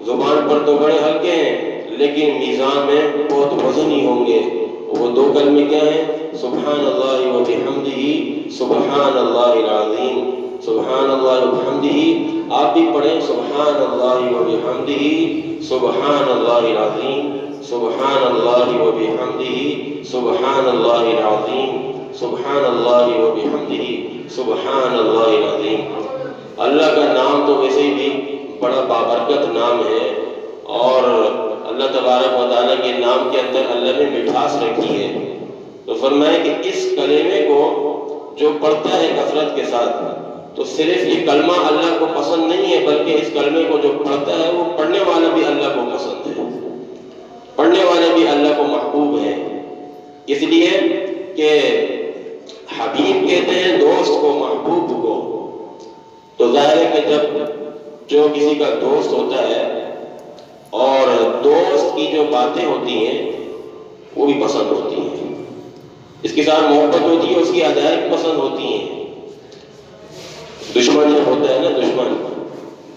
زبان پر تو بڑے ہلکے ہیں لیکن میزان میں بہت وزنی ہوں گے۔ وہ دو کلمے کیا ہیں؟ سبحان اللہ و بحمدہ، سبحان اللہ العظیم، سبحان اللہ و بحمدہ۔ آپ بھی پڑھیں سبحان اللہ و بحمدہ، سبحان اللہ العظیم، سبحان اللہ و بحمدہ، سبحان اللہ العظیم، سبحان اللہ و بحمدہ، سبحان اللہ العظیم۔ اللہ کا نام تو ویسے بھی بڑا بابرکت نام ہے، اور اللہ تبارک و تعالیٰ کے نام کے اندر اللہ نے مٹھاس رکھی ہے۔ تو فرمایا کہ اس کلمے کو جو پڑھتا ہے کثرت کے ساتھ، تو صرف یہ کلمہ اللہ کو پسند نہیں ہے، بلکہ اس کلمے کو جو پڑھتا ہے وہ پڑھنے والا بھی اللہ کو پسند ہے، پڑھنے والے بھی اللہ کو محبوب ہے۔ اس لیے کہ حبیب کہتے ہیں دوست کو، محبوب کو۔ تو ظاہر ہے کہ جب جو کسی کا دوست ہوتا ہے اور دوست کی جو باتیں ہوتی ہیں وہ بھی پسند ہوتی ہیں، اس کے ساتھ محبت ہوتی ہے، اس کی ادائیگی پسند ہوتی ہیں۔ دشمن جب ہوتا ہے نا،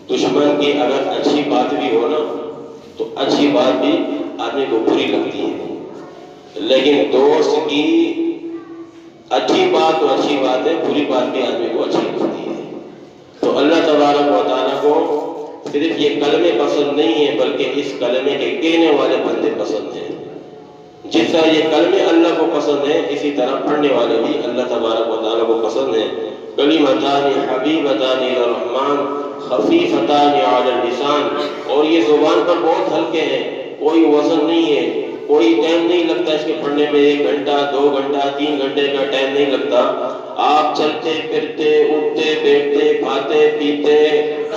دشمن کی اگر اچھی بات بھی ہو نا تو اچھی بات بھی آدمی کو بری لگتی ہے، لیکن دوست کی اچھی بات تو اچھی بات ہے، بری بات بھی آدمی کو اچھی لگتی ہے۔ تو اللہ تبارک و تعالیٰ کو صرف یہ کلمے پسند نہیں ہیں، بلکہ اس کلمے کے کہنے والے بندے پسند ہیں۔ جس طرح یہ کلمے اللہ کو پسند ہیں، اسی طرح پڑھنے والے بھی اللہ تبارک و تعالیٰ کو پسند ہیں۔ کلمتان حبیبتان الی الرحمن خفیفتان علی اللسان، اور یہ زبان پر بہت ہلکے ہیں، کوئی وزن نہیں ہے، کوئی ٹائم نہیں لگتا اس کے پڑھنے میں، 1 گھنٹہ 2 گھنٹہ 3 گھنٹے کا ٹائم نہیں لگتا۔ آپ چلتے پھرتے اٹھتے بیٹھتے کھاتے پیتے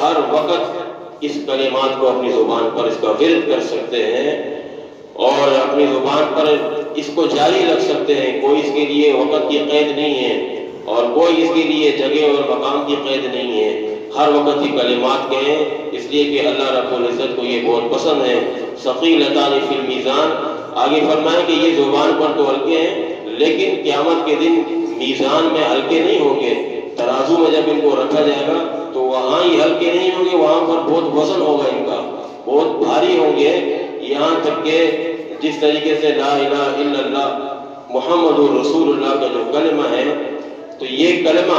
ہر وقت اس کلمات کو اپنی زبان پر اس کا ورد کر سکتے ہیں، اور اپنی زبان پر اس کو جاری رکھ سکتے ہیں۔ کوئی اس کے لیے وقت کی قید نہیں ہے، اور کوئی اس کے لیے جگہ اور مقام کی قید نہیں ہے، ہر وقت کی کلمات کہیں، اس لیے کہ اللہ رب العزت کو یہ بہت پسند ہے۔ ثقیلتان فی المیزان، آگے فرمائیں کہ یہ زبان پر تو ہلکے ہیں، لیکن قیامت کے دن میزان میں ہلکے نہیں ہوں گے۔ ترازو میں جب ان کو رکھا جائے گا تو وہاں ہی ہلکے نہیں ہوں گے، وہاں پر بہت وزن ہوگا، ان کا بہت بھاری ہوں گے۔ یہاں تک کہ جس طریقے سے لا الہ الا اللہ محمد رسول اللہ کا جو کلمہ ہے، تو یہ کلمہ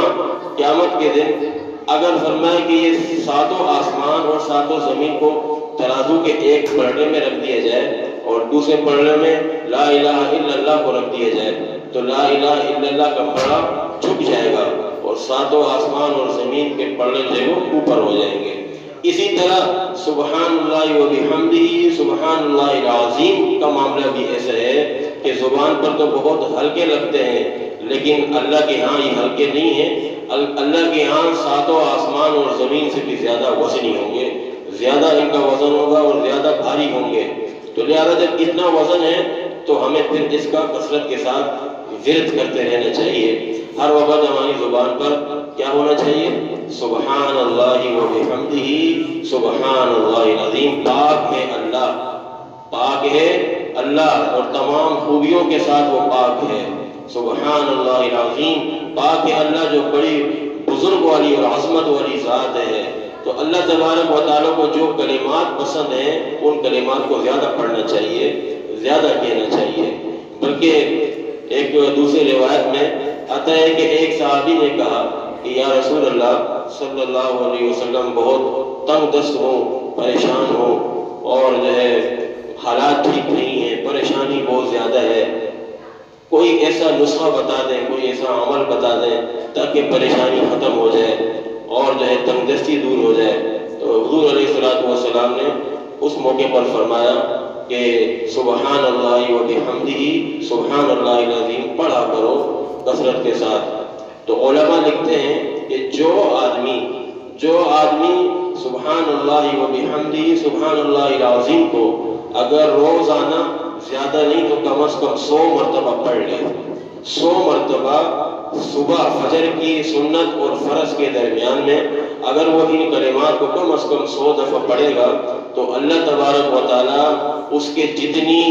قیامت کے دن اگر فرمائے کہ یہ 7 آسمان اور 7 زمین کو ترازو کے ایک پلڑے میں رکھ دیا جائے اور دوسرے پلڑے میں لا الہ الا اللہ کو رکھ دیا جائے، تو لا الہ الا اللہ کا پلڑا جھک جائے گا اور 7 آسمان اور زمین کے پلڑے جو وہ اوپر ہو جائیں گے۔ اسی طرح سبحان اللہ و بحمدہ سبحان اللہ العظیم کا معاملہ بھی ایسا ہے کہ زبان پر تو بہت ہلکے لگتے ہیں، لیکن اللہ کے ہاں یہ ہلکے نہیں ہیں۔ اللہ کے ہاں 7 آسمان اور زمین سے بھی زیادہ وزنی ہوں گے، زیادہ ان کا وزن ہوگا اور زیادہ بھاری ہوں گے۔ تو لہٰذا جب اتنا وزن ہے تو ہمیں پھر اس کا کثرت کے ساتھ ورد کرتے رہنا چاہیے۔ ہر وقت ہماری زبان پر کیا ہونا چاہیے؟ سبحان اللہ و بحمدہ سبحان اللہ العظیم۔ پاک ہے اللہ، پاک ہے اللہ، اور تمام خوبیوں کے ساتھ وہ پاک ہے۔ سبحان اللہ العظیم، پاک ہے اللہ جو بڑی بزرگ والی اور عظمت والی ذات ہے۔ تو اللہ تبارک و تعالیٰ کو جو کلمات پسند ہیں ان کلمات کو زیادہ پڑھنا چاہیے، زیادہ کہنا چاہیے۔ بلکہ ایک دوسری روایت میں آتا ہے کہ ایک صحابی نے کہا کہ یا رسول اللہ صلی اللہ علیہ وسلم بہت تنگ دست ہوں، پریشان ہوں، اور جو ہے حالات ٹھیک نہیں ہیں، پریشانی بہت زیادہ ہے، کوئی ایسا نسخہ بتا دیں، کوئی ایسا عمل بتا دیں تاکہ پریشانی ختم ہو جائے اور جو ہے تنگ دستی دور ہو جائے۔ تو حضور علیہ الصلوۃ والسلام نے اس موقع پر فرمایا کہ سبحان اللہ و بحمدہ سبحان اللہ العظیم پڑھا کرو کثرت کے ساتھ۔ تو علماء لکھتے ہیں کہ جو آدمی سبحان اللہ و بحمدہ سبحان اللہ العظیم کو اگر روزانہ زیادہ نہیں تو کم از کم 100 مرتبہ پڑھ لے، 100 مرتبہ صبح فجر کی سنت اور فرض کے درمیان میں اگر وہ ان کلمات کو کم از کم 100 دفعہ پڑھے گا تو اللہ تبارک و تعالیٰ اس کے جتنی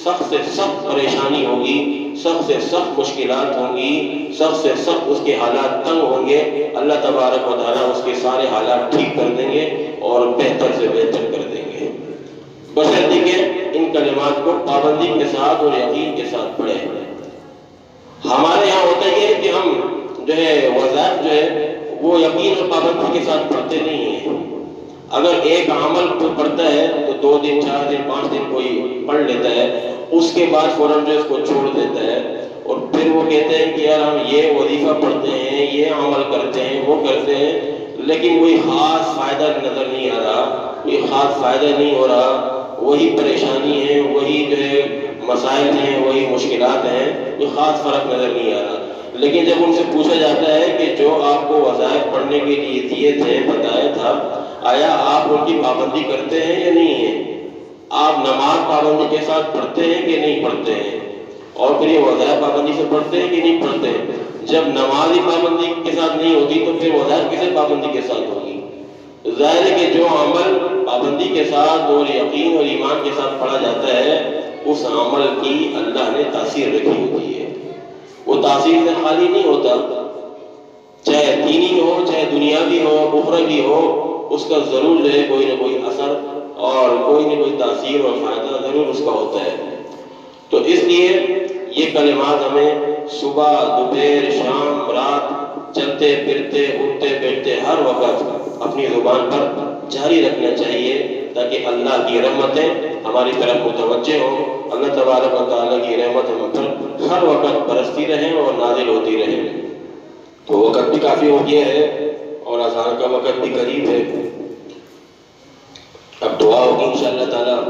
سخت سے سخت پریشانی ہوگی، سخت سے سخت مشکلات ہوں گی، سخت سے سخت اس کے حالات تنگ ہوں گے، اللہ تبارک و تعالیٰ اس کے سارے حالات ٹھیک کر دیں گے اور بہتر سے بہتر کر دیں گے۔ بشرطے کہ ان کلمات کو پابندی کے ساتھ اور یقین کے ساتھ پڑھیں۔ ہمارے یہاں ہوتا یہ ہے کہ ہم جو ہے وظائف جو ہے وہ یقین اور پابندی کے ساتھ پڑھتے نہیں ہیں۔ اگر ایک عمل کوئی پڑھتا ہے تو 2 دن 4 دن 5 دن کوئی پڑھ لیتا ہے، اس کے بعد فوراً جو اس کو چھوڑ دیتا ہے، اور پھر وہ کہتے ہیں کہ یار ہم یہ وظیفہ پڑھتے ہیں، یہ عمل کرتے ہیں، وہ کرتے ہیں، لیکن کوئی خاص فائدہ نظر نہیں آ رہا، کوئی خاص فائدہ نہیں ہو رہا، وہی پریشانی ہے، وہی جو ہے مسائل ہیں، وہی مشکلات ہیں، کوئی خاص فرق نظر نہیں آ رہا۔ لیکن جب ان سے پوچھا جاتا ہے کہ جو آپ کو وظائف پڑھنے کے لیے دیے تھے، بتایا تھا، آیا آپ ان کی پابندی کرتے ہیں یا نہیں ہیں؟ آپ نماز پابندی کے ساتھ پڑھتے ہیں کہ نہیں پڑھتے ہیں؟ اور پھر یہ وظائف پابندی سے پڑھتے ہیں کہ نہیں پڑھتے ہیں؟ جب نماز ہی پابندی کے ساتھ نہیں ہوتی تو پھر وظائف کیسے پابندی کے ساتھ ہوگی؟ ظاہر ہے کہ جو عمل پابندی کے ساتھ اور یقین اور ایمان کے ساتھ پڑھا جاتا ہے، اس عمل کی اللہ نے تاثیر رکھی ہوتی ہے، وہ تاثیر سے خالی نہیں ہوتا، چاہے دینی ہو، چاہے دنیاوی ہو، اخروی ہو، اس کا ضرور جو ہے کوئی نہ کوئی اثر اور کوئی نہ کوئی تاثیر اور فائدہ ضرور اس کا ہوتا ہے۔ تو اس لیے یہ کلمات ہمیں صبح، دوپہر، شام، رات، چلتے پھرتے، اٹھتے بیٹھتے ہر وقت اپنی زبان پر جاری رکھنا چاہیے، تاکہ اللہ کی رحمتیں ہماری طرف متوجہ ہوں، اللہ تبارک و تعالیٰ کی رحمت ہم پر ہر وقت برستی رہے اور نازل ہوتی رہے۔ تو وقت بھی کافی ہو گیا ہے اور اذان کا وقت بھی قریب ہے۔ اب دعا ہوگی انشاءاللہ تعالیٰ۔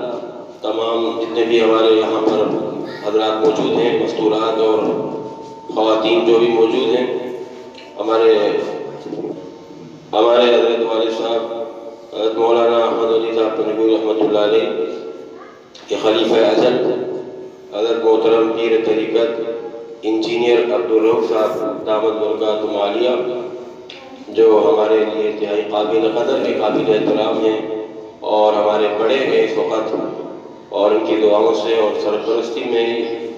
تمام جتنے بھی ہمارے یہاں پر حضرات موجود ہیں، مستورات اور خواتین جو بھی موجود ہیں، ہمارے حضرت والد صاحب حضرت مولانا احمد علی صاحب تنبوری رحمۃ اللہ علیہ کے خلیفہ ازل حضرت محترم پیر طریقت انجینئر عبدالرؤف صاحب دامت برکاتہم عالیہ، جو ہمارے لیے انتہائی قابل قدر بھی قابل احترام ہیں اور ہمارے بڑے ہیں اس وقت، اور ان کی دعاؤں سے اور سرپرستی میں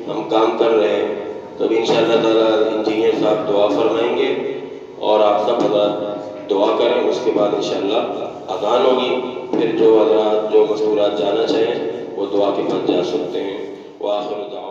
ہم کام کر رہے ہیں۔ تو انشاءاللہ تعالیٰ انجینئر صاحب دعا فرمائیں گے اور آپ سب حضرات دعا کریں، اس کے بعد انشاءاللہ اذان ہوگی، پھر جو حضرات جو مستورات جانا چاہیں وہ دعا کے بعد جا سکتے ہیں۔ وآخر دعوانا